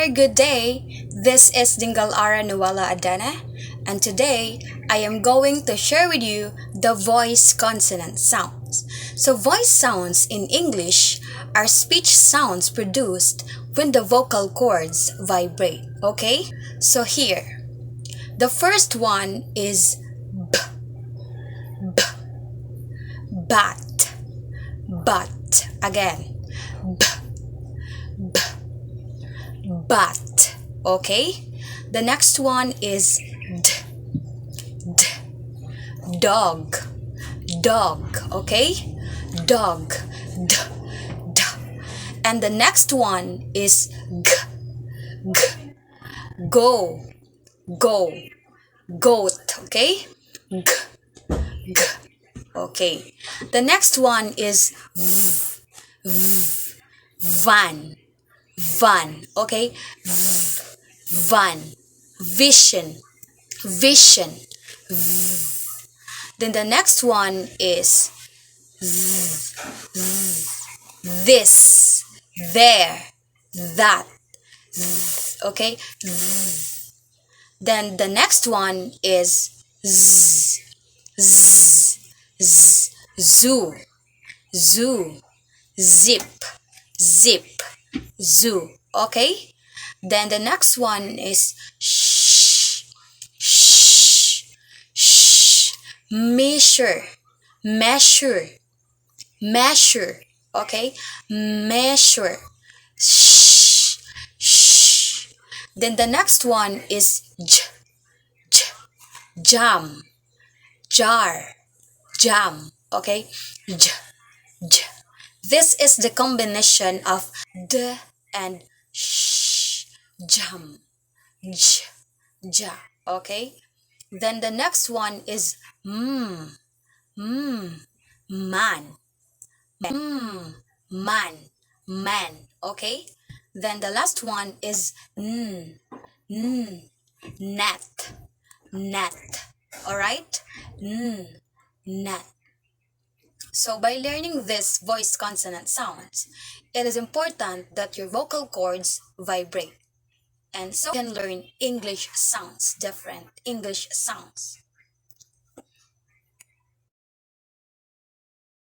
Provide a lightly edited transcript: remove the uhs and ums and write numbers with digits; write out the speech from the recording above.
very good day. This is Dingal Ara Nuwala Adana, and today I am going to share with you the voice consonant sounds. So, voice sounds in English are speech sounds produced when the vocal cords vibrate. Okay? So, here, the first one is b, b, bat, but. Again, b, b, but. Okay? The next one is d, d, dog, dog. Okay? Dog, d, d. And the next one is g, g, go, go, goat. Okay? G, g. Okay. The next one is v, v, van, van. Okay? V, van, vision, vision. V. Then the next one is this, there, that. Okay? Then the next one is z, z, z, zoo, zoo, zip, zip, zoo. Okay? Then the next one is sh, sh, sh, measure, measure, measure. Okay? Measure. Shh, shh. Then the next one is j, j, jam, jar, jam. Okay? J, j. This is the combination of d and sh, jam, j, ja. Okay? Then the next one is man, man, man, man. Okay? Then the last one is net, net. Alright? Net. So by learning this voice consonant sounds, it is important that your vocal cords vibrate. And so you can learn English sounds, different English sounds.